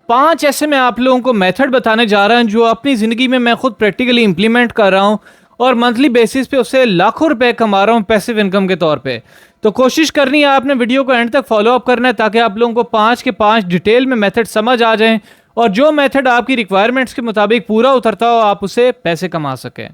5 ऐसे मैं आप लोगों को मेथड बताने जा रहा हूं जो अपनी ज़िंदगी में मैं खुद प्रैक्टिकली इंप्लीमेंट कर रहा हूं और मंथली बेसिस पे उससे लाखों रुपए कमा रहा हूं पैसिव इनकम के तौर पे। तो कोशिश करनी है आपने वीडियो को एंड तक फॉलो अप करना है ताकि आप लोगों को 5 के 5 डिटेल में मेथड समझ आ जाएं और जो मेथड आपकी रिक्वायरमेंट्स के मुताबिक पूरा उतरता हो आप उसे पैसे कमा सकें।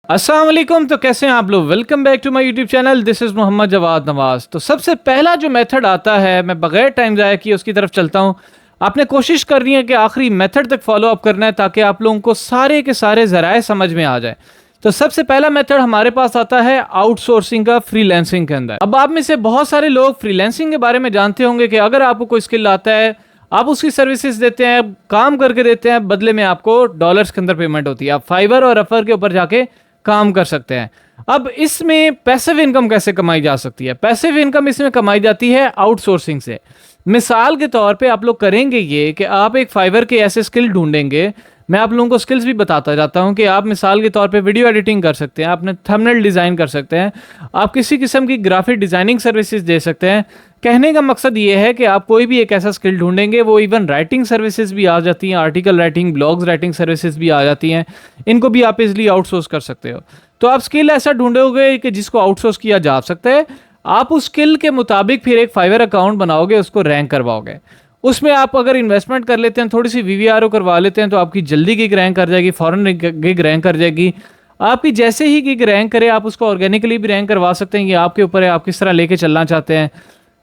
अस्सलाम वालेकुम। तो कैसे हैं आप लोग? Welcome back to my YouTube channel. This is Mohammad Jawad Nawaz. तो सबसे पहला जो मेथड आता है, मैं बगैर टाइम ज़ाया किए उसकी तरफ चलता हूं। आपने कोशिश करनी है कि आखिरी मेथड तक फॉलो अप करना है ताकि आप लोगों को सारे के सारे ज़राए समझ में आ जाए। तो सबसे पहला मेथड हमारे पास आता है आउटसोर्सिंग का, फ्रीलांसिंग के अंदर। अब आप में से बहुत सारे लोग फ्रीलांसिंग के बारे में जानते होंगे कि अगर आपको कोई स्किल आता है, आप उसकी सर्विसेज देते हैं, काम करके देते हैं, बदले में आपको डॉलर्स के अंदर पेमेंट होती है। आप फाइवर और अफर के ऊपर जाके काम कर सकते हैं। अब इसमें पैसिव इनकम कैसे कमाई जा सकती है? पैसिव इनकम इसमें कमाई जाती है आउटसोर्सिंग से। मिसाल के तौर पे आप लोग करेंगे ये कि आप एक फाइवर के ऐसे स्किल ढूंढेंगे। मैं आप लोगों को स्किल्स भी बताता जाता हूं कि आप मिसाल के तौर पे वीडियो एडिटिंग कर सकते हैं, आपने थंबनेल डिज़ाइन कर सकते हैं, आप किसी किस्म की ग्राफिक डिज़ाइनिंग सर्विसेज दे सकते हैं। कहने का मकसद ये है कि आप कोई भी एक ऐसा स्किल ढूंढेंगे, वो इवन राइटिंग सर्विसेज भी आ जाती हैं, article writing, blogs writing services भी आ जाती हैं। इनको भी आप इजली आउटसोर्स कर सकते हो। तो आप स्किल ऐसा ढूंढोगे कि जिसको आउटसोर्स किया जा सकता है। आप उस स्किल के मुताबिक फिर एक फाइवर अकाउंट बनाओगे, उसको रैंक करवाओगे। उसमें आप अगर इन्वेस्टमेंट कर लेते हैं, थोड़ी सी वीवीआरओ करवा लेते हैं, तो आपकी जल्दी गिग रैंक कर जाएगी, फॉरन गिग रैंक कर जाएगी। आपकी जैसे ही गिग रैंक करे आप उसको ऑर्गेनिकली भी रैंक करवा सकते हैं। ये आपके ऊपर है, आप किस तरह लेके चलना चाहते हैं।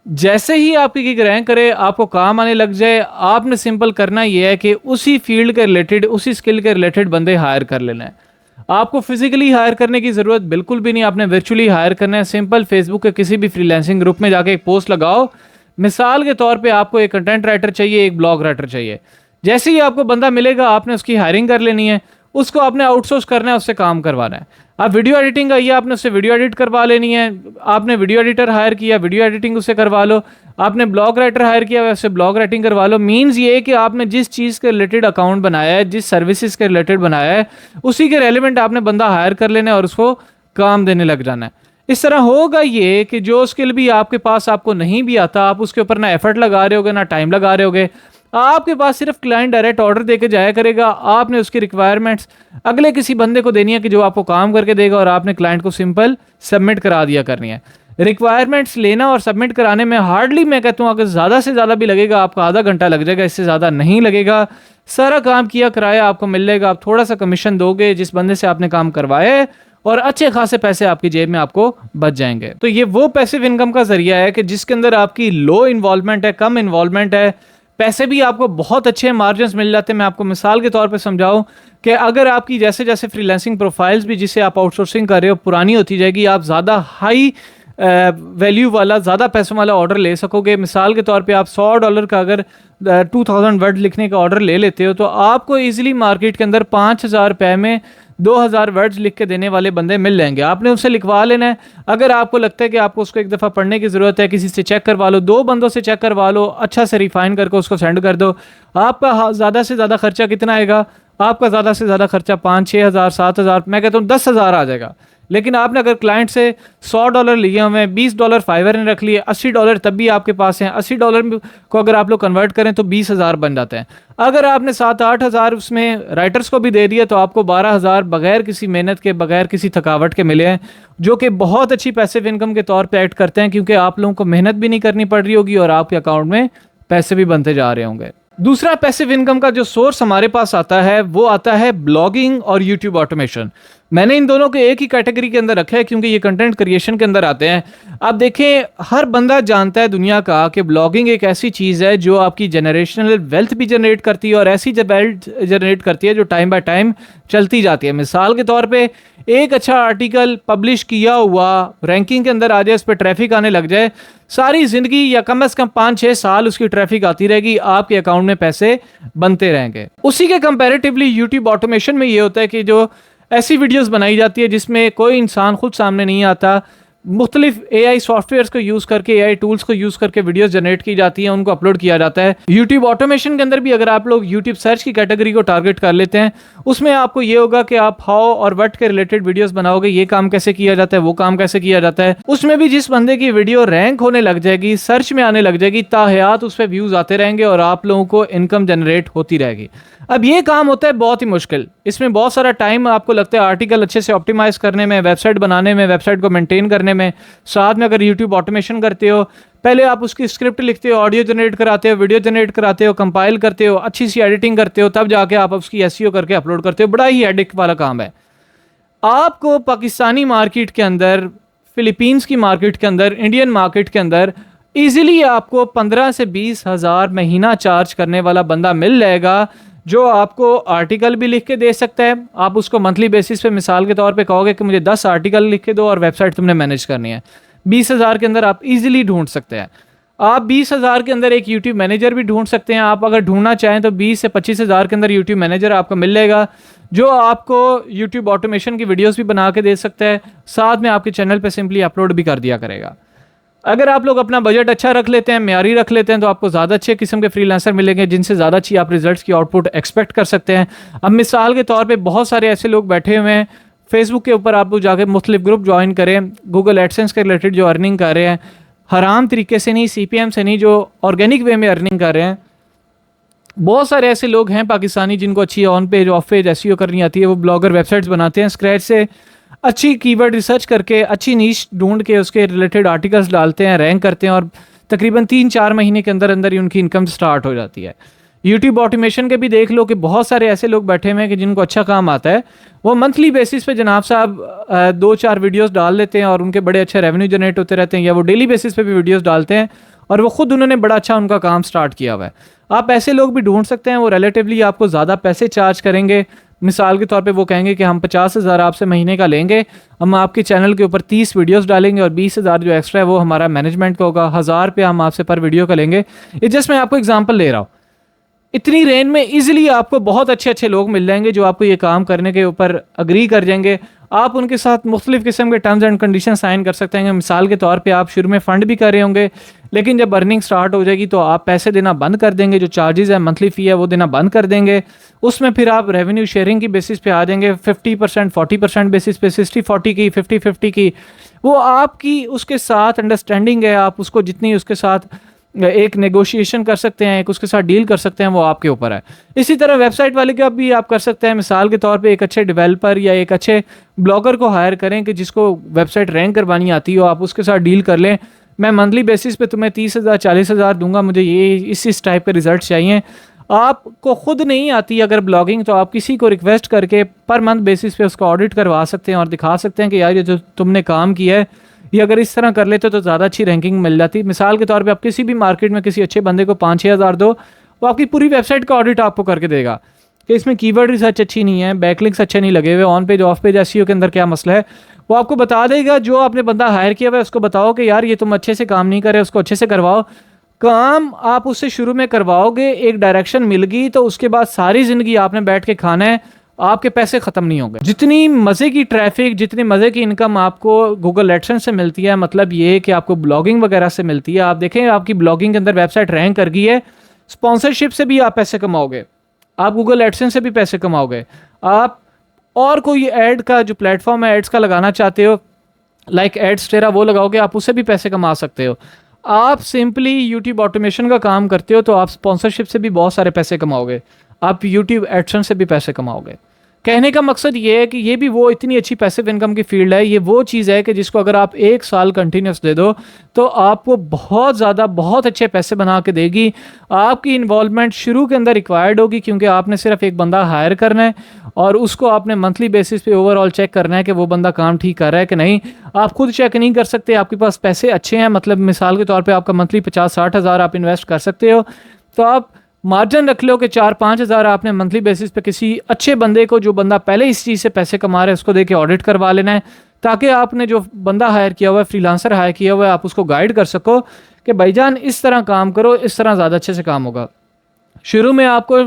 जैसे ही आपकी गिग रैंक करे, आपको काम आने लग जाए, आपने सिंपल करना ये है कि उसी फील्ड के रिलेटेड, उसी स्किल के रिलेटेड बंदे हायर कर लेना है। आपको फिजिकली हायर करने की ज़रूरत बिल्कुल भी नहीं, आपने वर्चुअली हायर करना है। सिंपल फेसबुक के किसी भी फ्रीलांसिंग ग्रुप में जाके एक पोस्ट लगाओ। मिसाल के तौर पे आपको एक कंटेंट राइटर चाहिए, एक ब्लॉग राइटर चाहिए। जैसे ही आपको बंदा मिलेगा आपने उसकी हायरिंग कर लेनी है, उसको आपने आउटसोर्स करना है, उससे काम करवाना है। आप वीडियो एडिटिंग आई है, आपने उससे वीडियो एडिट करवा लेनी है। आपने वीडियो एडिटर हायर किया, वीडियो एडिटिंग उससे करवा लो। आपने ब्लॉग राइटर हायर किया, वैसे ब्लॉग राइटिंग करवा लो। मीन्स ये है कि आपने जिस चीज़ के रिलेटेड अकाउंट बनाया है, जिस सर्विसेज के रिलेटेड बनाया है, उसी के रेलिवेंट आपने बंदा हायर कर लेना है और उसको काम देने लग जाना है। इस तरह होगा ये कि जो स्किल भी आपके पास आपको नहीं भी आता, आप उसके ऊपर ना एफर्ट लगा रहे होगे, ना टाइम लगा रहे होगे। आपके पास सिर्फ क्लाइंट डायरेक्ट ऑर्डर देके जाया करेगा। आपने उसकी रिक्वायरमेंट्स अगले किसी बंदे को देनी है कि जो आपको काम करके देगा, और आपने क्लाइंट को सिंपल सबमिट करा दिया करनी है। रिक्वायरमेंट्स लेना और सबमिट कराने में हार्डली मैं कहता हूँ अगर ज़्यादा से ज़्यादा भी लगेगा, आपका आधा घंटा लग जाएगा, इससे ज़्यादा नहीं लगेगा। सारा काम किया कराया आपको मिल जाएगा। आप थोड़ा सा कमीशन दोगे जिस बंदे से आपने काम करवाया है, और अच्छे खासे पैसे आपकी जेब में आपको बच जाएंगे। तो ये वो पैसिव इनकम का जरिया है कि जिसके अंदर आपकी लो इन्वॉल्वमेंट है, कम इन्वॉल्वमेंट है, पैसे भी आपको बहुत अच्छे मार्जिन मिल जाते हैं। मैं आपको मिसाल के तौर पे समझाऊं कि अगर आपकी जैसे जैसे फ्रीलांसिंग प्रोफाइल्स भी जिसे आप आउटसोर्सिंग कर रहे हो पुरानी होती जाएगी, आप ज़्यादा हाई वैल्यू वाला, ज़्यादा पैसों वाला ऑर्डर ले सकोगे। मिसाल के तौर पे आप $100 का अगर 2000 वर्ड लिखने का ऑर्डर ले लेते हो, तो आपको इजीली मार्केट के अंदर 5000 रुपये में 2000 वर्ड्स लिख के देने वाले बंदे मिल जाएंगे। आपने उससे लिखवा लेना है। अगर आपको लगता है कि आपको उसको एक दफ़ा पढ़ने की ज़रूरत है, किसी से चेक करवा लो, 2 बंदों से चेक करवा लो, अच्छा से रिफाइन करके उसको सेंड कर दो। आपका ज़्यादा से ज़्यादा खर्चा कितना आएगा? आपका ज़्यादा से ज़्यादा खर्चा 5-6 हज़ार, 7 हज़ार, मैं कहता हूँ 10 हज़ार आ जाएगा। लेकिन आपने अगर क्लाइंट से $100 लिए हुए हैं, $20 फाइवर ने रख लिए, $80 तब भी आपके पास हैं। $80 को अगर आप लोग कन्वर्ट करें तो 20,000 बन जाते हैं। अगर आपने 7-8 हज़ार उसमें राइटर्स को भी दे दिया तो आपको 12,000 बगैर किसी मेहनत के, बगैर किसी थकावट के मिले हैं, जो कि बहुत अच्छी पैसिव इनकम के तौर पे एक्ट करते हैं, क्योंकि आप लोगों को मेहनत भी नहीं करनी पड़ रही होगी और आपके अकाउंट में पैसे भी बनते जा रहे होंगे। दूसरा पैसिव इनकम का जो सोर्स हमारे पास आता है वो आता है ब्लॉगिंग और यूट्यूब ऑटोमेशन। मैंने इन दोनों को एक ही कैटेगरी के अंदर रखा है क्योंकि ये कंटेंट क्रिएशन के अंदर आते हैं। आप देखें, हर बंदा जानता है दुनिया का कि ब्लॉगिंग एक ऐसी चीज़ है जो आपकी जनरेशनल वेल्थ भी जनरेट करती है और ऐसी वेल्थ जनरेट करती है जो टाइम बाय टाइम चलती जाती है। मिसाल के तौर पे एक अच्छा आर्टिकल पब्लिश किया हुआ रैंकिंग के अंदर आ जाए, उस पर ट्रैफिक आने लग जाए, सारी ज़िंदगी या कम से कम 5-6 साल उसकी ट्रैफिक आती रहेगी, आपके अकाउंट में पैसे बनते रहेंगे। उसी के कंपैरेटिवली यूट्यूब ऑटोमेशन में ये होता है कि जो ऐसी वीडियोस बनाई जाती है जिसमें कोई इंसान खुद सामने नहीं आता, मुख्तलिफ एआई सॉफ्टवेयर्स को यूज़ करके, एआई टूल्स को यूज़ करके वीडियोस जनरेट की जाती हैं, उनको अपलोड किया जाता है। यूट्यूब ऑटोमेशन के अंदर भी अगर आप लोग यूट्यूब सर्च की कैटेगरी को टारगेट कर लेते हैं, उसमें आपको ये होगा कि आप हाउ और व्हाट के रिलेटेड वीडियोस बनाओगे, ये काम कैसे किया जाता है, वो काम कैसे किया जाता है। उसमें भी जिस बंदे की वीडियो रैंक होने लग जाएगी, सर्च में आने लग जाएगी, ताहयात उस पर व्यूज़ आते रहेंगे और आप लोगों को इनकम जनरेट होती रहेगी। अब ये काम होता है बहुत ही मुश्किल, इसमें बहुत सारा टाइम आपको लगता है आर्टिकल अच्छे से ऑप्टिमाइज करने में, वेबसाइट बनाने में, वेबसाइट को मेंटेन करने में। साथ में अगर यूट्यूब ऑटोमेशन करते हो, पहले आप उसकी स्क्रिप्ट लिखते हो, ऑडियो जनरेट कराते हो, वीडियो जनरेट कराते हो, कंपाइल करते हो, अच्छी सी एडिटिंग करते हो, तब जाके आप उसकी एसईओ करके अपलोड करते हो। बड़ा ही हेडेक वाला काम है। आपको पाकिस्तानी मार्केट के अंदर, फिलीपींस की मार्केट के अंदर, इंडियन मार्केट के अंदर ईजिली आपको 15 से 20 हज़ार महीना चार्ज करने वाला बंदा मिल जाएगा, जो आपको आर्टिकल भी लिख के दे सकता है। आप उसको मंथली बेसिस पे मिसाल के तौर पे कहोगे कि मुझे 10 आर्टिकल लिख के दो और वेबसाइट तुमने मैनेज करनी है, 20,000 के अंदर आप इजीली ढूंढ सकते हैं। आप 20,000 के अंदर एक यूट्यूब मैनेजर भी ढूंढ सकते हैं। आप अगर ढूंढना चाहें तो 20 से 25,000 के अंदर यूट्यूब मैनेजर आपको मिल जाएगा, जो आपको यूट्यूब ऑटोमेशन की वीडियोस भी बना के दे सकता है, साथ में आपके चैनल पे सिंपली अपलोड भी कर दिया करेगा। अगर आप लोग अपना बजट अच्छा रख लेते हैं, म्यारी रख लेते हैं, तो आपको ज़्यादा अच्छे किस्म के फ्रीलांसर मिलेंगे, जिनसे ज़्यादा अच्छी आप रिजल्ट्स की आउटपुट एक्सपेक्ट कर सकते हैं। अब मिसाल के तौर पे बहुत सारे ऐसे लोग बैठे हुए हैं, फेसबुक के ऊपर आप लोग जाकर मुख्तलिफ ग्रुप ज्वाइन करें, गूगल एडसेंस के रिलेटेड जो अर्निंग कर रहे हैं, हराम तरीके से नहीं, CPM से नहीं, जो ऑर्गेनिक वे में अर्निंग कर रहे हैं। बहुत सारे ऐसे लोग हैं पाकिस्तानी जिनको अच्छी on page of page SEO करनी आती है। वो ब्लॉगर वेबसाइट्स बनाते हैं स्क्रैच से, अच्छी कीवर्ड रिसर्च करके, अच्छी नीश ढूंढ के उसके रिलेटेड आर्टिकल्स डालते हैं, रैंक करते हैं, और तकरीबन 3-4 महीने के अंदर अंदर ही उनकी इनकम स्टार्ट हो जाती है। यूट्यूब ऑटोमेशन के भी देख लो कि बहुत सारे ऐसे लोग बैठे हुए हैं कि जिनको अच्छा काम आता है। वो मंथली बेसिस पे जनाब साहब 2-4 वीडियोस डाल लेते हैं और उनके बड़े अच्छे रेवेन्यू जनरेट होते रहते हैं, या वो डेली बेसिस पे भी वीडियोस डालते हैं और वो खुद उन्होंने बड़ा अच्छा उनका काम स्टार्ट किया हुआ है। आप ऐसे लोग भी ढूंढ सकते हैं, वो रिलेटिवली आपको ज़्यादा पैसे चार्ज करेंगे। मिसाल के तौर पे वो कहेंगे कि हम 50,000 आपसे महीने का लेंगे, हम आपके चैनल के ऊपर 30 वीडियोस डालेंगे और 20,000 जो एक्स्ट्रा है वो हमारा मैनेजमेंट का होगा, 1,000 रुपये हम आपसे पर वीडियो का लेंगे। ये जस्ट मैं आपको एग्जांपल ले रहा हूँ। इतनी रेंज में इजीली आपको बहुत अच्छे अच्छे लोग मिल जाएंगे जो आपको ये काम करने के ऊपर अग्री कर जाएंगे। आप उनके साथ मुख्तलिफ किस्म के टर्म्स एंड कंडीशन साइन कर सकते हैं। मिसाल के तौर पे आप शुरू में फ़ंड भी कर रहे होंगे, लेकिन जब अर्निंग स्टार्ट हो जाएगी तो आप पैसे देना बंद कर देंगे, जो चार्जेस है मंथली फ़ी है वो देना बंद कर देंगे। उसमें फिर आप रेवेन्यू शेयरिंग की बेसिस पे आ जाएंगे, 50% 40% बेसिस पे, 60-40 की, 50-50 की। वो आपकी उसके साथ अंडरस्टैंडिंग है, आप उसको जितनी उसके साथ एक नेगोशिएशन कर सकते हैं, एक उसके साथ डील कर सकते हैं, वो आपके ऊपर है। इसी तरह वेबसाइट वाले का भी आप कर सकते हैं। मिसाल के तौर पे एक अच्छे डेवलपर या एक अच्छे ब्लॉगर को हायर करें कि जिसको वेबसाइट रैंक करवानी आती हो, आप उसके साथ डील कर लें, मैं मंथली बेसिस पे तुम्हें 30,000 40,000 दूंगा, मुझे ये इस टाइप के रिजल्ट चाहिए। आपको खुद नहीं आती अगर ब्लॉगिंग, तो आप किसी को रिक्वेस्ट करके पर मंथ बेसिस पे उसका ऑडिट करवा सकते हैं और दिखा सकते हैं कि यार ये जो तुमने काम किया है, ये अगर इस तरह कर लेते तो ज़्यादा अच्छी रैंकिंग मिल जाती। मिसाल के तौर पे आप किसी भी मार्केट में किसी अच्छे बंदे को 5-6 हज़ार दो, वो आपकी पूरी वेबसाइट का ऑडिट आपको करके देगा कि इसमें कीवर्ड रिसर्च अच्छी नहीं है, बैकलिंक्स अच्छे नहीं लगे हुए, on page of page SEO के अंदर क्या मसला है, वो आपको बता देगा। जो आपने बंदा हायर किया हुआ है उसको बताओ कि यार ये तुम अच्छे से काम नहीं कर रहे, उसको अच्छे से करवाओ। काम आप उससे शुरू में करवाओगे, एक डायरेक्शन मिल गई, तो उसके बाद सारी ज़िंदगी आपने बैठ के खाना है, आपके पैसे ख़त्म नहीं होंगे। जितनी मज़े की ट्रैफिक, जितनी मज़े की इनकम आपको गूगल एडसेंस से मिलती है, मतलब ये कि आपको ब्लॉगिंग वगैरह से मिलती है। आप देखें आपकी ब्लॉगिंग के अंदर वेबसाइट रैंक कर गई है, स्पॉन्सरशिप से भी आप पैसे कमाओगे, आप गूगल एडसेंस से भी पैसे कमाओगे। आप और कोई ऐड का जो प्लेटफॉर्म है एड्स का लगाना चाहते हो, लाइक एड्सटेरा, वो लगाओगे, आप उससे भी पैसे कमा सकते हो। आप सिंपली यूट्यूब ऑटोमेशन का काम करते हो तो आप स्पॉन्सरशिप से भी बहुत सारे पैसे कमाओगे, आप यूट्यूब एडसेंस से भी पैसे कमाओगे। कहने का मकसद ये है कि ये भी वो इतनी अच्छी पैसिव इनकम की फील्ड है, ये वो चीज़ है कि जिसको अगर आप 1 साल कंटिन्यूस दे दो तो आपको बहुत ज़्यादा बहुत अच्छे पैसे बना के देगी। आपकी इन्वॉल्वमेंट शुरू के अंदर रिक्वायर्ड होगी, क्योंकि आपने सिर्फ एक बंदा हायर करना है और उसको आपने मंथली बेसिस पे ओवरऑल चेक करना है कि वो बंदा काम ठीक कर रहा है कि नहीं। आप खुद चेक नहीं कर सकते, आपके पास पैसे अच्छे हैं, मतलब मिसाल के तौर पर आपका मंथली 50-60 हज़ार आप इन्वेस्ट कर सकते हो, तो आप मार्जिन रख लो कि 4-5 हज़ार आपने मंथली बेसिस पे किसी अच्छे बंदे को, जो बंदा पहले इस चीज़ से पैसे कमा रहा है, उसको देके ऑडिट करवा लेना है, ताकि आपने जो बंदा हायर किया हुआ है, फ्रीलांसर हायर किया हुआ है, आप उसको गाइड कर सको कि भाईजान इस तरह काम करो, इस तरह ज़्यादा अच्छे से काम होगा। शुरू में आपको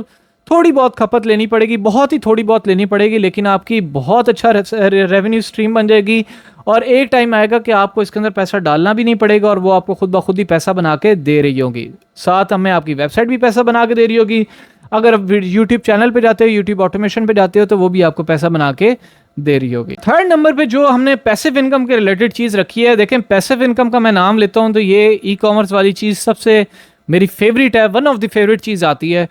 थोड़ी बहुत खपत लेनी पड़ेगी, बहुत ही थोड़ी बहुत लेनी पड़ेगी, लेकिन आपकी बहुत अच्छा रेवेन्यू स्ट्रीम बन जाएगी और एक टाइम आएगा कि आपको इसके अंदर पैसा डालना भी नहीं पड़ेगा और वो आपको खुद ब खुद ही पैसा बना के दे रही होगी। साथ हमें आपकी वेबसाइट भी पैसा बना के दे रही होगी। अगर यूट्यूब चैनल पे जाते हो, यूट्यूब ऑटोमेशन पे जाते हो, तो वो भी आपको पैसा बना के दे रही होगी। थर्ड नंबर पे जो हमने पैसिव इनकम के रिलेटेड चीज़ रखी है, देखें पैसिव इनकम का मैं नाम लेता हूँ तो ये ई कॉमर्स वाली चीज़ सबसे मेरी फेवरेट है, वन ऑफ द फेवरेट चीज़ आती है।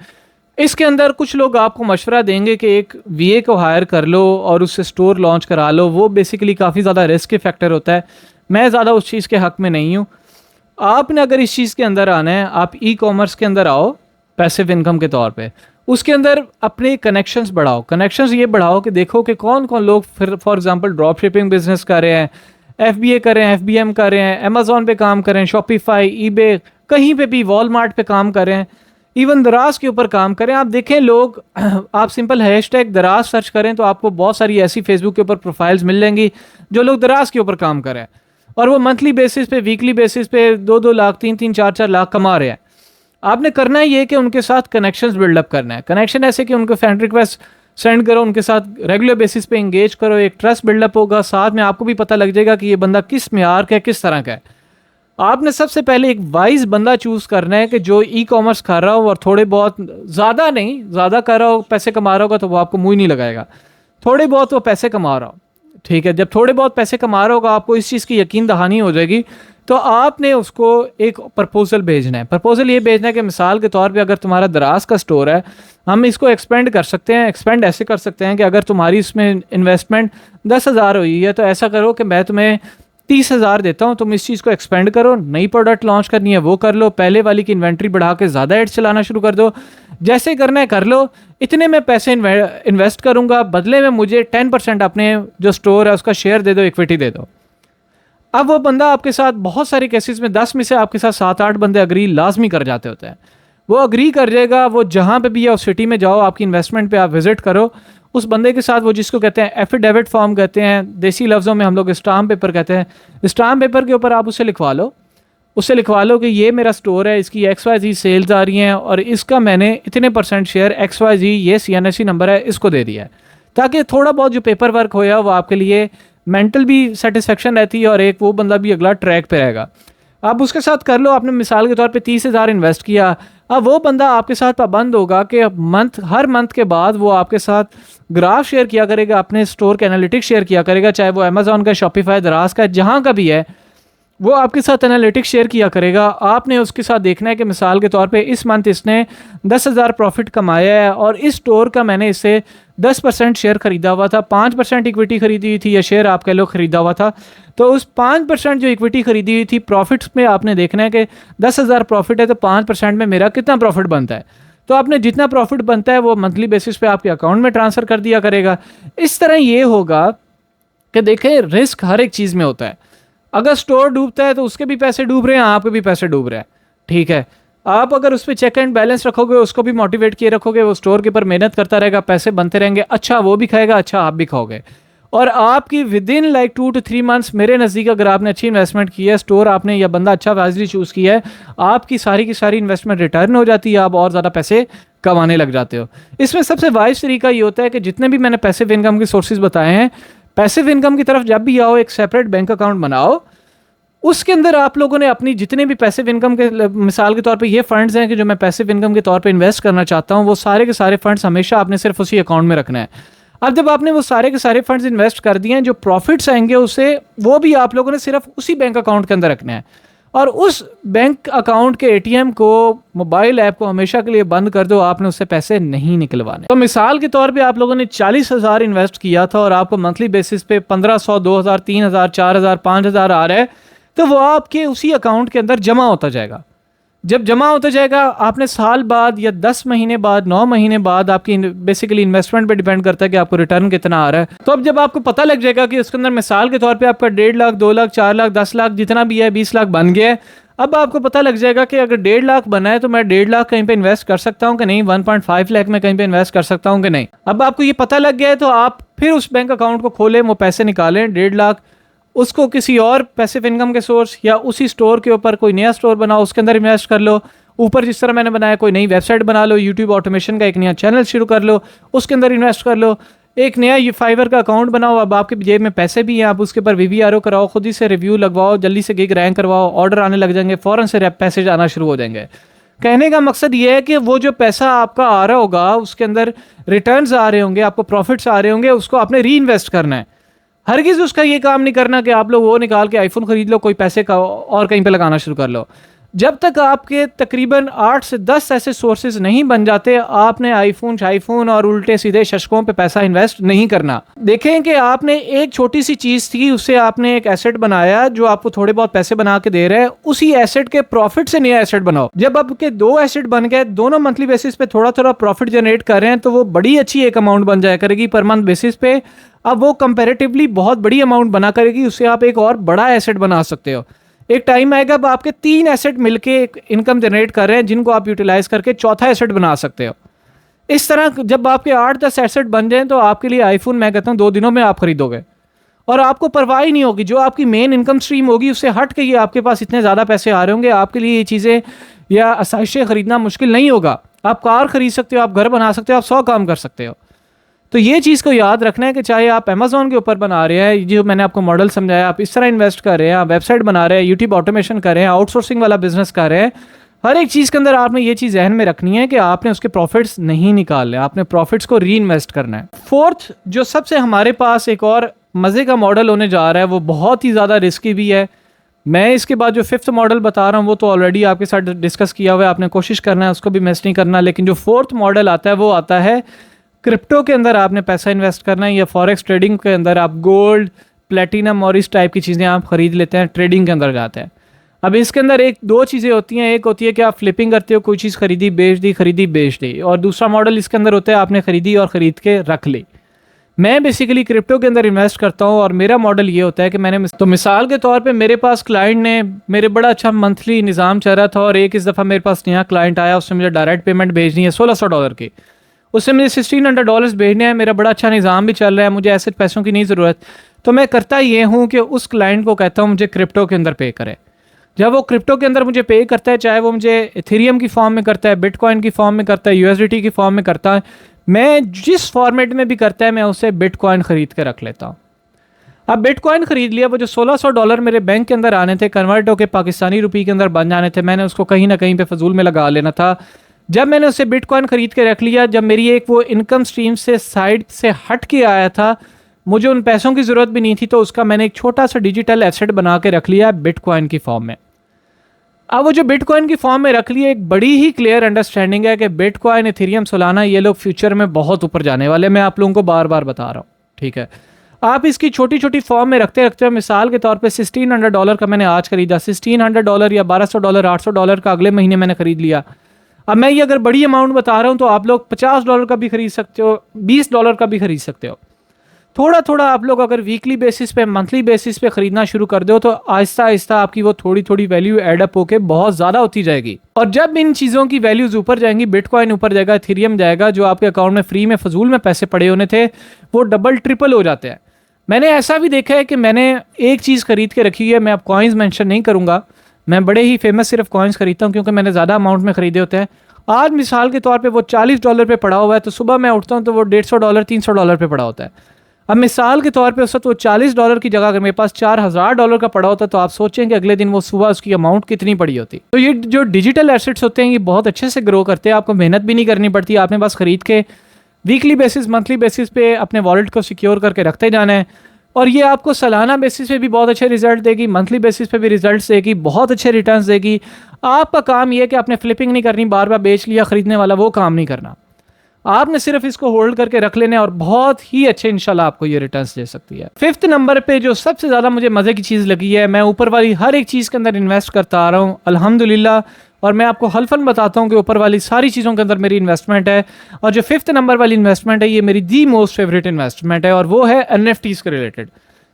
इसके अंदर कुछ लोग आपको मशवरा देंगे कि एक वीए को हायर कर लो और उससे स्टोर लॉन्च करा लो। वो बेसिकली काफ़ी ज़्यादा रिस्क फैक्टर होता है। मैं ज़्यादा उस चीज़ के हक़ में नहीं हूँ। आपने अगर इस चीज़ के अंदर आना है, आप ई कॉमर्स के अंदर आओ पैसिव इनकम के तौर पे, उसके अंदर अपने कनेक्शंस बढ़ाओ। कनेक्शंस ये बढ़ाओ कि देखो कि कौन कौन लोग फिर for example drop shipping business कर रहे हैं, एफबीए कर रहे हैं, एफबीएम कर रहे हैं, अमेजोन पे काम कर रहे हैं, शॉपिफाई, ईबे, कहीं पे भी, वॉलमार्ट पे काम कर रहे हैं, इवन दराज के ऊपर काम करें। आप देखें लोग, आप सिंपल हैशटैग दराज सर्च करें तो आपको बहुत सारी ऐसी फेसबुक के ऊपर प्रोफाइल्स मिल जाएंगी जो लोग दराज के ऊपर काम कर रहे हैं और वो मंथली बेसिस पे, वीकली बेसिस पे 2-2 लाख, 3-3, 4-4 लाख कमा रहे हैं। आपने करना ही ये कि उनके साथ कनेक्शंस बिल्डअप करना है। कनेक्शन ऐसे कि उनको फ्रेंड रिक्वेस्ट सेंड करो, उनके साथ रेगुलर बेसिस पे इंगेज करो, एक ट्रस्ट बिल्डअप होगा। साथ में आपको भी पता लग जाएगा कि ये बंदा किस मेयार का है, किस तरह का है। आपने सबसे पहले एक वाइज बंदा चूज़ करना है कि जो ई कॉमर्स कर रहा हो और थोड़े बहुत, ज़्यादा नहीं, ज़्यादा कर रहा हो, पैसे कमा रहा होगा तो वो आपको मुँह नहीं लगाएगा। थोड़े बहुत वो पैसे कमा रहा हो, ठीक है। जब थोड़े बहुत पैसे कमा रहा होगा, आपको इस चीज़ की यकीन दहानी हो जाएगी, तो आपने उसको एक प्रपोजल भेजना है। प्रपोजल ये भेजना है कि मिसाल के तौर पे अगर तुम्हारा दराज का स्टोर है, हम इसको एक्सपेंड कर सकते हैं। एक्सपेंड ऐसे कर सकते हैं कि अगर तुम्हारी इसमें इन्वेस्टमेंट 10,000 हुई है तो ऐसा करो कि मैं तुम्हें 30,000 देता हूँ, तुम इस चीज़ को एक्सपेंड करो। नई प्रोडक्ट लॉन्च करनी है वो कर लो, पहले वाली की इन्वेंट्री बढ़ा के ज़्यादा एड्स चलाना शुरू कर दो, जैसे करना है कर लो। इतने में पैसे इन्वेस्ट करूँगा, बदले में मुझे 10% अपने जो स्टोर है उसका शेयर दे दो, इक्विटी दे दो। अब वो बंदा आपके साथ, बहुत सारे केसेस में 10 में से आपके साथ 7-8 बंदे अग्री लाजमी कर जाते होते हैं। वो अग्री कर जाएगा, वो जहाँ पे भी है उस सिटी में जाओ, आपकी इन्वेस्टमेंट पे आप विजिट करो उस बंदे के साथ, वो जिसको कहते हैं एफिडेविट फॉर्म कहते हैं, देसी लफ्ज़ों में हम लोग स्टाम्प पेपर कहते हैं। स्टाम्प पेपर के ऊपर आप उससे लिखवा लो, कि ये मेरा स्टोर है, इसकी XYZ सेल्स आ रही हैं और इसका मैंने इतने % शेयर XYZ, ये CNSE नंबर है, इसको दे दिया है, ताकि थोड़ा बहुत जो पेपर वर्क होया वो आपके लिए मेंटल भी सेटिस्फेक्शन रहती है और एक वो बंदा भी अगला ट्रैक पे रहेगा। आप उसके साथ कर लो। आपने मिसाल के तौर पे 30,000 इन्वेस्ट किया, अब वो बंदा आपके साथ पाबंद होगा कि हर मंथ के बाद वो आपके साथ ग्राफ शेयर किया करेगा, अपने स्टोर के एनालिटिक्स शेयर किया करेगा, चाहे वो अमेजोन का, शॉपिफाई, दराज का, जहाँ का भी है, वो आपके साथ एनालिटिक्स शेयर किया करेगा। आपने उसके साथ देखना है कि मिसाल के तौर पे इस मंथ इसने 10,000 प्रॉफिट कमाया है और इस स्टोर का मैंने इससे 10% शेयर खरीदा हुआ था, 5% इक्विटी खरीदी हुई थी या शेयर आप कह लो खरीदा हुआ था। तो उस 5% जो इक्विटी खरीदी हुई थी, प्रॉफिट्स में आपने देखना है कि 10,000 प्रॉफिट है तो 5% में मेरा कितना प्रॉफिट बनता है। तो आपने जितना प्रॉफिट बनता है वो मंथली बेसिस पे आपके अकाउंट में ट्रांसफ़र कर दिया करेगा। इस तरह ये होगा कि देखें, रिस्क हर एक चीज़ में होता है। अगर स्टोर डूबता है तो उसके भी पैसे डूब रहे हैं, आपके भी पैसे डूब रहे हैं, ठीक है। आप अगर उस पर चेक एंड बैलेंस रखोगे, उसको भी मोटिवेट किए रखोगे, वो स्टोर के ऊपर मेहनत करता रहेगा, पैसे बनते रहेंगे, अच्छा वो भी खाएगा, अच्छा आप भी खाओगे। और आपकी with in like 2 to 3 months, मेरे नज़दीक अगर आपने अच्छी इन्वेस्टमेंट की है, स्टोर आपने या बंदा अच्छा वाइजली चूज़ किया है, आपकी सारी की सारी इन्वेस्टमेंट रिटर्न हो जाती है, आप और ज़्यादा पैसे कमाने लग जाते हो। इसमें सबसे वाइज तरीका ये होता है कि जितने भी मैंने पैसिव इनकम के सोर्सेज बताए हैं, पैसिव इनकम की तरफ जब भी आओ, एक सेपरेट बैंक अकाउंट बनाओ, उसके अंदर आप लोगों ने अपनी जितने भी पैसिव इनकम के, मिसाल के तौर पे ये फंड्स हैं कि जो मैं पैसिव इनकम के तौर पे इन्वेस्ट करना चाहता हूँ, वो सारे के सारे फंड्स हमेशा आपने सिर्फ उसी अकाउंट में रखना है। अब जब आपने वो सारे के सारे फंड्स इन्वेस्ट कर दिए हैं, जो प्रॉफिट्स आएंगे उससे, वो भी आप लोगों ने सिर्फ उसी बैंक अकाउंट के अंदर रखना है। और उस बैंक अकाउंट के ATM को, मोबाइल ऐप को हमेशा के लिए बंद कर दो, आपने उससे पैसे नहीं निकलवाने। तो मिसाल के तौर पे आप लोगों ने 40,000 इन्वेस्ट किया था और आपको मंथली बेसिस पे 1,500, 2,000, 3,000, 4,000, 5,000 आ रहा है, तो वो आपके उसी अकाउंट के अंदर जमा होता जाएगा। जब जमा होता जाएगा, आपने साल बाद या 10 महीने बाद, 9 महीने बाद, आपकी बेसिकली इन्वेस्टमेंट पे डिपेंड करता है कि आपको रिटर्न कितना आ रहा है। तो अब जब आपको पता लग जाएगा कि उसके अंदर मिसाल के तौर पे आपका 1.5 लाख, 2 लाख, 4 लाख, 10 लाख, जितना भी है, 20 लाख बन गया है, अब आपको पता लग जाएगा कि अगर 1.5 लाख बना है तो मैं 1.5 लाख कहीं पे इन्वेस्ट कर सकता हूँ कि नहीं, 1.5 लाख में कहीं पे इन्वेस्ट कर सकता हूँ कि नहीं। अब आपको ये पता लग गया है तो आप फिर उस बैंक अकाउंट को खोलें, वो पैसे निकालें, 1.5 लाख, उसको किसी और पैसिव इनकम के सोर्स या उसी स्टोर के ऊपर कोई नया स्टोर बनाओ, उसके अंदर इन्वेस्ट कर लो। ऊपर जिस तरह मैंने बनाया, कोई नई वेबसाइट बना लो, यूट्यूब ऑटोमेशन का एक नया चैनल शुरू कर लो, उसके अंदर इन्वेस्ट कर लो। एक नया ये फाइवर का अकाउंट बनाओ, अब आपके जेब में पैसे भी हैं, आप उसके ऊपर VVRO कराओ, खुद ही से रिव्यू लगवाओ, जल्दी से गिग रैंक करवाओ, ऑर्डर आने लग जाएंगे, फ़ौरन से पैसे आना शुरू हो जाएंगे। कहने का मकसद ये है कि वो जो पैसा आपका आ रहा होगा उसके अंदर रिटर्न्स आ रहे होंगे, आपको प्रॉफिट्स आ रहे होंगे, उसको आपने री इन्वेस्ट करना है। हरगिज़ उसका ये काम नहीं करना कि आप लोग वो निकाल के आईफोन खरीद लो, कोई पैसे का और कहीं पे लगाना शुरू कर लो। जब तक आपके तकरीबन 8 से 10 ऐसे सोर्सेज नहीं बन जाते, आपने आईफोन और उल्टे सीधे शशकों पे पैसा इन्वेस्ट नहीं करना। देखें कि आपने एक छोटी सी चीज़ थी, उससे आपने एक एसेट बनाया जो आपको थोड़े बहुत पैसे बना के दे रहे हैं, उसी एसेट के प्रॉफिट से नया एसेट बनाओ। जब आपके 2 एसेट बन गए, दोनों मंथली बेसिस पे थोड़ा थोड़ा प्रॉफिट जनरेट कर रहे हैं, तो वो बड़ी अच्छी एक अमाउंट बन जाया करेगी पर मंथ बेसिस पे। अब वो कंपेरेटिवली बहुत बड़ी अमाउंट बना करेगी, उससे आप एक और बड़ा एसेट बना सकते हो। एक टाइम आएगा अब आपके 3 एसेट मिलके एक इनकम जनरेट कर रहे हैं, जिनको आप यूटिलाइज करके चौथा एसेट बना सकते हो। इस तरह जब आपके 8-10 एसेट बन जाएं तो आपके लिए आईफोन मैं कहता हूँ 2 दिनों में आप खरीदोगे और आपको परवाह ही नहीं होगी। जो आपकी मेन इनकम स्ट्रीम होगी उससे हट के ये आपके पास इतने ज़्यादा पैसे आ रहे होंगे, आपके लिए ये चीज़ें या आसाइशें खरीदना मुश्किल नहीं होगा। आप कार खरीद सकते हो, आप घर बना सकते हो, आप 100 काम कर सकते हो। तो ये चीज़ को याद रखना है कि चाहे आप अमेज़ॉन के ऊपर बना रहे हैं, जो मैंने आपको मॉडल समझाया, आप इस तरह इन्वेस्ट कर रहे हैं, आप वेबसाइट बना रहे हैं, यूट्यूब ऑटोमेशन कर रहे हैं, आउटसोर्सिंग वाला बिजनेस कर रहे हैं, हर एक चीज़ के अंदर आपने ये चीज़ जहन में रखनी है कि आपने उसके प्रॉफिट्स नहीं निकालने, आपने प्रॉफिट्स को री इन्वेस्ट करना है। फोर्थ जो सबसे हमारे पास एक और मज़े का मॉडल होने जा रहा है, वो बहुत ही ज़्यादा रिस्की भी है। मैं इसके बाद जो 5th मॉडल बता रहा हूँ वो तो ऑलरेडी आपके साथ डिस्कस किया हुआ है, आपने कोशिश करना है उसको भी मिस नहीं करना। लेकिन जो 4th मॉडल आता है वो आता है क्रिप्टो के अंदर आपने पैसा इन्वेस्ट करना है, या फॉरेक्स ट्रेडिंग के अंदर आप गोल्ड, प्लेटिनम और इस टाइप की चीज़ें आप खरीद लेते हैं, ट्रेडिंग के अंदर जाते हैं। अब इसके अंदर 1-2 चीज़ें होती हैं। एक होती है कि आप फ्लिपिंग करते हो, कोई चीज़ खरीदी बेच दी, खरीदी बेच दी, और दूसरा मॉडल इसके अंदर होता है आपने खरीदी और ख़रीद के रख ली। मैं बेसिकली क्रिप्टो के अंदर इन्वेस्ट करता हूँ और मेरा मॉडल ये होता है कि मैंने तो मिसाल के तौर पे मेरे पास क्लाइंट ने मेरे बड़ा अच्छा मंथली निज़ाम चल रहा था और एक इस दफ़ा मेरे पास नया क्लाइंट आया, उससे मुझे डायरेक्ट पेमेंट भेजनी है $1600 की, उससे मुझे $1600 भेजने हैं। मेरा बड़ा अच्छा निज़ाम भी चल रहा है, मुझे ऐसे पैसों की नहीं ज़रूरत। तो मैं करता ये हूँ कि उस क्लाइंट को कहता हूँ मुझे क्रिप्टो के अंदर पे करे। जब वो क्रिप्टो के अंदर मुझे पे करता है, चाहे वो मुझे इथेरियम की फॉर्म में करता है, बिटकॉइन की फॉर्म में करता है, USDT की फॉर्म में करता है, मैं जिस फॉर्मेट में भी करता है मैं उससे बिटकॉइन ख़रीद के रख लेता हूँ। अब बिटकॉइन ख़रीद लिया, वो जो $1600 मेरे बैंक के अंदर आने थे, कन्वर्ट होकर पाकिस्तानी रुपये के अंदर बन जाने थे, मैंने उसको कहीं ना कहीं पे फजूल में लगा लेना था। जब मैंने उससे बिटकॉइन ख़रीद के रख लिया, जब मेरी एक वो इनकम स्ट्रीम से साइड से हट के आया था, मुझे उन पैसों की ज़रूरत भी नहीं थी, तो उसका मैंने एक छोटा सा डिजिटल एसेट बना के रख लिया बिटकॉइन की फॉर्म में। अब वो जो बिटकॉइन की फॉर्म में रख लिया, एक बड़ी ही क्लियर अंडरस्टैंडिंग है कि बिटकॉइन, इथेरियम, सोलाना ये लोग फ्यूचर में बहुत ऊपर जाने वाले, मैं आप लोगों को बार बार बता रहा हूँ, ठीक है। आप इसकी छोटी छोटी फॉर्म में रखते रखते हो, मिसाल के तौर पे $1600 का मैंने आज खरीदा, $1600 या $1200, $800 का अगले महीने मैंने खरीद लिया। अब मैं ये अगर बड़ी अमाउंट बता रहा हूँ तो आप लोग $50 का भी खरीद सकते हो, $20 का भी खरीद सकते हो। थोड़ा थोड़ा आप लोग अगर वीकली बेसिस पे, मंथली बेसिस पे खरीदना शुरू कर दो तो आहिस्ता आहिस्ता आपकी वो थोड़ी थोड़ी वैल्यू एडअप होके बहुत ज़्यादा होती जाएगी। और जब इन चीज़ों की वैल्यूज़ ऊपर जाएंगी, बिटकॉइन ऊपर जाएगा, इथेरियम जाएगा, जो आपके अकाउंट में फ्री में फजूल में पैसे पड़े होने थे वो डबल ट्रिपल हो जाते हैं। मैंने ऐसा भी देखा है कि मैंने एक चीज़ खरीद के रखी है, मैं अब कॉइन्स मेंशन नहीं करूँगा, मैं बड़े ही फेमस सिर्फ कॉइन्स खरीदता हूँ क्योंकि मैंने ज़्यादा अमाउंट में खरीदे होते हैं। आज मिसाल के तौर पे वो $40 पे पड़ा हुआ है, तो सुबह मैं उठता हूँ तो वो $150, $300 पे पड़ा होता है। अब मिसाल के तौर पे उस वक्त वो $40 की जगह अगर मेरे पास $4000 का पड़ा होता, तो आप सोचें कि अगले दिन वो सुबह उसकी अमाउंट कितनी पड़ी होती। तो ये जो डिजिटल एसेट्स होते हैं ये बहुत अच्छे से ग्रो करते हैं, आपको मेहनत भी नहीं करनी पड़ती, आपने बस खरीद के वीकली बेसिस, मंथली बेसिस पे अपने वॉलेट को सिक्योर करके रखते जाना है। और ये आपको सालाना बेसिस पे भी बहुत अच्छे रिजल्ट देगी, मंथली बेसिस पे भी रिजल्ट देगी, बहुत अच्छे रिटर्न्स देगी। आपका काम ये है कि आपने फ्लिपिंग नहीं करनी, बार बार बेच लिया खरीदने वाला वो काम नहीं करना, आपने सिर्फ इसको होल्ड करके रख लेने और बहुत ही अच्छे इंशाल्लाह आपको ये रिटर्न्स दे सकती है। 5th नंबर पे जो सबसे ज़्यादा मुझे मज़े की चीज़ लगी है, मैं ऊपर वाली हर एक चीज़ के अंदर इन्वेस्ट करता आ रहा हूँ अल्हम्दुलिल्लाह, और मैं आपको हल्फन बताता हूँ कि ऊपर वाली सारी चीज़ों के अंदर मेरी इन्वेस्टमेंट है। और जो 5th नंबर वाली इन्वेस्टमेंट है ये मेरी दी मोस्ट फेवरेट इन्वेस्टमेंट है, और वो है NFTs के रिलेटेड।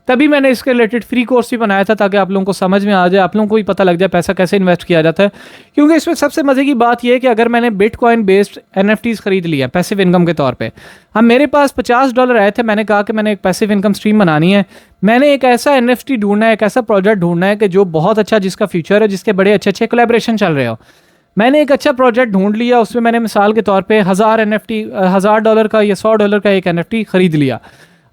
तभी मैंने इसके रिलेटेड फ्री कोर्स भी बनाया था ताकि आप लोगों को समझ में आ जाए, आप लोगों को भी पता लग जाए पैसा कैसे इन्वेस्ट किया जाता है। क्योंकि इसमें सबसे मज़े की बात यह है कि अगर मैंने बिटकॉइन बेस्ड NFTs खरीद लिया पैसिव इनकम के तौर पे, अब मेरे पास $50 आए थे, मैंने कहा कि मैंने एक पैसिव इनकम स्ट्रीम बनानी है, मैंने एक ऐसा NFT ढूंढना है, एक ऐसा प्रोजेक्ट ढूंढना है कि जो बहुत अच्छा, जिसका फ्यूचर है, जिसके बड़े अच्छे अच्छे कोलैबोरेशन चल रहे हो। मैंने एक अच्छा प्रोजेक्ट ढूंढ लिया, उसमें मैंने मिसाल के तौर पे $1000 का या $100 का एक NFT खरीद लिया।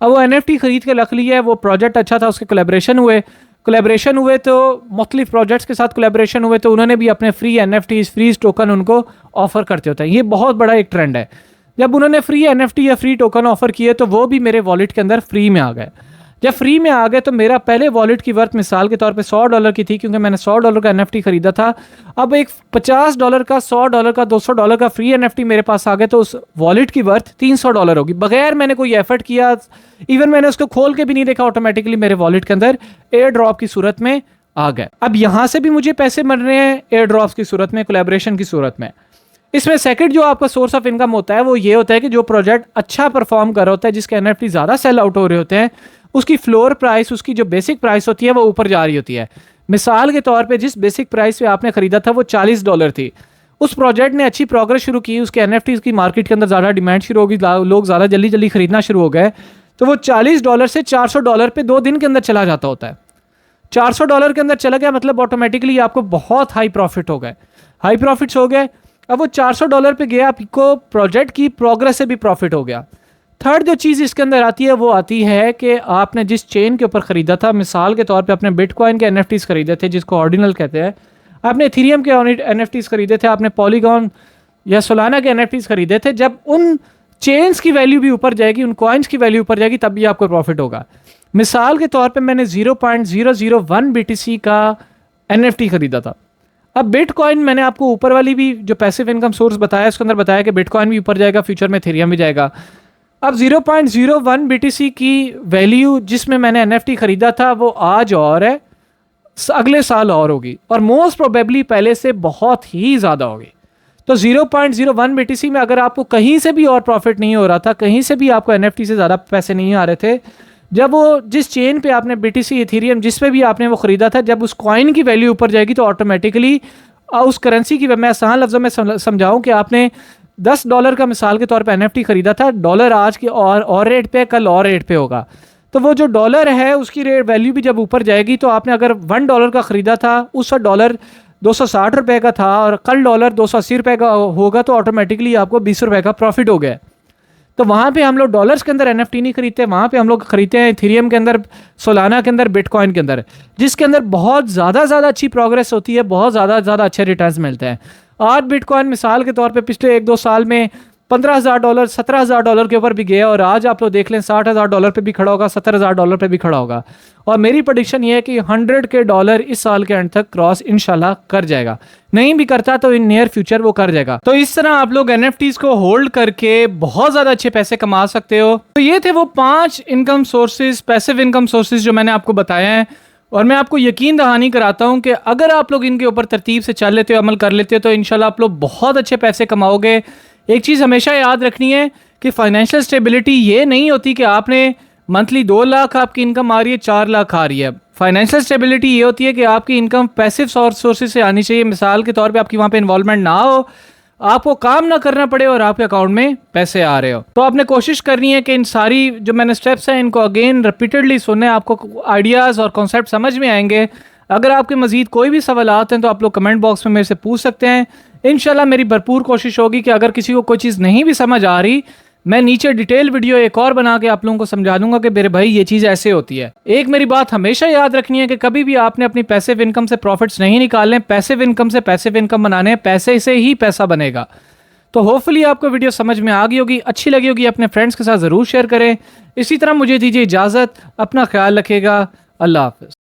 अब वो NFT खरीद के रख लिया है, वो प्रोजेक्ट अच्छा था, उसके कोलेब्रेशन हुए तो मुख्तलिफ प्रोजेक्ट्स के साथ कोलेब्रेशन हुए तो उन्होंने भी अपने फ्री NFTs फ्री टोकन उनको ऑफर करते होते हैं। ये बहुत बड़ा एक ट्रेंड है। जब उन्होंने फ्री NFT या फ्री टोकन ऑफर किए तो वो भी मेरे वॉलेट के अंदर फ्री में आ गए। जब फ्री में आ गए तो मेरा पहले वॉलेट की वर्थ मिसाल के तौर पे $100 की थी, क्योंकि मैंने $100 का NFT खरीदा था। अब एक $50 का, $100 का, $200 का फ्री NFT मेरे पास आ गए तो उस वॉलेट की वर्थ $300 होगी, बगैर मैंने कोई एफर्ट किया। इवन मैंने उसको खोल के भी नहीं देखा, ऑटोमेटिकली मेरे वॉलेट के अंदर एयर ड्रॉप की सूरत में आ गए। अब यहाँ से भी मुझे पैसे मिल रहे हैं एयर ड्रॉप्स की सूरत में, कोलैबोरेशन की सूरत में। इसमें सेकंड जो आपका सोर्स ऑफ इनकम होता है वो ये होता है कि जो प्रोजेक्ट अच्छा परफॉर्म कर रहा होता है, जिसके NFT ज़्यादा सेल आउट हो रहे होते हैं, उसकी फ्लोर प्राइस, उसकी जो बेसिक प्राइस होती है वो ऊपर जा रही होती है। मिसाल के तौर पे जिस बेसिक प्राइस पे आपने खरीदा था वो $40 थी। उस प्रोजेक्ट ने अच्छी प्रोग्रेस शुरू की, उसके NFTs की मार्केट के अंदर ज़्यादा डिमांड शुरू होगी, लोग ज़्यादा जल्दी जल्दी खरीदना शुरू हो गए, तो वो $40 से $400 पे 2 दिन के अंदर चला जाता होता है। $400 के अंदर चला गया मतलब ऑटोमेटिकली आपको बहुत हाई प्रॉफिट हो गए, हाई प्रॉफिट्स हो गए। अब वो $400 पे गया, आपको प्रोजेक्ट की प्रोग्रेस से भी प्रॉफिट हो गया। थर्ड जो चीज़ इसके अंदर आती है वो आती है कि आपने जिस चेन के ऊपर ख़रीदा था, मिसाल के तौर पे आपने बिटकॉइन के NFTs खरीदे थे जिसको ऑर्डिनल कहते हैं, आपने इथेरियम के NFTs खरीदे थे, आपने पॉलीगॉन या सोलाना के NFTs खरीदे थे। जब उन चेन्स की वैल्यू भी ऊपर जाएगी, उन कॉइन्स की वैल्यू ऊपर जाएगी, तब भी आपको प्रॉफिट होगा। मिसाल के तौर पर मैंने 0.001 BTC का NFT खरीदा था। अब बिटकॉइन मैंने आपको ऊपर वाली भी जो पैसिव इनकम सोर्स बताया उसके अंदर बताया कि बिटकॉइन भी ऊपर जाएगा, फ्यूचर में इथेरियम भी जाएगा। अब 0.01 BTC की वैल्यू जिसमें मैंने NFT खरीदा था वो आज और है, अगले साल और होगी, और मोस्ट प्रोबेबली पहले से बहुत ही ज़्यादा होगी। तो 0.01 BTC में अगर आपको कहीं से भी और प्रॉफिट नहीं हो रहा था, कहीं से भी आपको NFT से ज़्यादा पैसे नहीं आ रहे थे, जब वो जिस चेन पे आपने BTC इथेरियम जिस पे भी आपने वो ख़रीदा था, जब उस कॉइन की वैल्यू ऊपर जाएगी तो ऑटोमेटिकली उस करेंसी की, मैं आसान लफ्ज़ों में समझाऊँ कि आपने $10 का मिसाल के तौर पे NFT खरीदा था, डॉलर आज की और रेट पे, कल और रेट पे होगा, तो वो जो डॉलर है उसकी रेट वैल्यू भी जब ऊपर जाएगी तो आपने अगर $1 का ख़रीदा था, उस वक्त डॉलर $260 का था और कल डॉलर $280 का होगा, तो ऑटोमेटिकली आपको $20 का प्रॉफिट हो गया। तो वहाँ पे हम लोग डॉलर्स के अंदर NFT नहीं खरीदते, वहाँ पे हम लोग खरीदते हैं इथेरियम के अंदर, सोलाना के अंदर, बिटकॉइन के अंदर, जिसके अंदर बहुत ज़्यादा अच्छी प्रोग्रेस होती है, बहुत ज़्यादा अच्छे रिटर्न्स मिलते हैं। आज बिटकॉइन मिसाल के तौर पे पिछले 1-2 साल में $15,000 $17,000 के ऊपर भी गया, और आज आप लोग देख लें $60,000 पे भी खड़ा होगा, $70,000 पे भी खड़ा होगा। और मेरी प्रेडिक्शन ये है कि $100K इस साल के एंड तक क्रॉस इंशाल्लाह कर जाएगा, नहीं भी करता तो इन नियर फ्यूचर वो कर जाएगा। तो इस तरह आप लोग NFTs को होल्ड करके बहुत ज़्यादा अच्छे पैसे कमा सकते हो। तो ये थे वो 5 income sources, passive income sources जो मैंने आपको बताए हैं, और मैं आपको यकीन दहानी कराता हूँ कि अगर आप लोग इनके ऊपर तरतीब से चल लेते हो, अमल कर लेते हो, तो इंशाल्लाह आप लोग बहुत अच्छे पैसे कमाओगे। एक चीज़ हमेशा याद रखनी है कि फाइनेंशियल स्टेबिलिटी ये नहीं होती कि आपने मंथली 2 लाख आपकी इनकम आ रही है, 4 लाख आ रही है। फाइनेंशियल स्टेबिलिटी ये होती है कि आपकी इनकम पैसिव सोर्सेज से आनी चाहिए। मिसाल के तौर पे आपकी वहाँ पे इन्वॉल्वमेंट ना हो, आपको काम ना करना पड़े और आपके अकाउंट में पैसे आ रहे हो। तो आपने कोशिश करनी है कि इन सारी जो मैंने स्टेप्स हैं इनको अगेन रिपीटेडली सुनने, आपको आइडियाज़ और कॉन्सेप्ट समझ में आएंगे। अगर आपके मज़ीद कोई भी सवालात हैं तो आप लोग कमेंट बॉक्स में मेरे से पूछ सकते हैं। इंशाल्लाह मेरी भरपूर कोशिश होगी कि अगर किसी को कोई चीज़ नहीं भी समझ आ रही, मैं नीचे डिटेल वीडियो एक और बना के आप लोगों को समझा दूंगा कि मेरे भाई ये चीज़ ऐसे होती है। एक मेरी बात हमेशा याद रखनी है कि कभी भी आपने अपनी पैसिव इनकम से प्रॉफिट्स नहीं निकालने, पैसिव इनकम से पैसिव इनकम बनाने हैं, पैसे से ही पैसा बनेगा। तो होपफुली आपको वीडियो समझ में आ गई होगी, अच्छी लगी होगी, अपने फ्रेंड्स के साथ ज़रूर शेयर करें। इसी तरह मुझे दीजिए इजाज़त, अपना ख्याल रखिएगा, अल्लाह हाफ़िज़।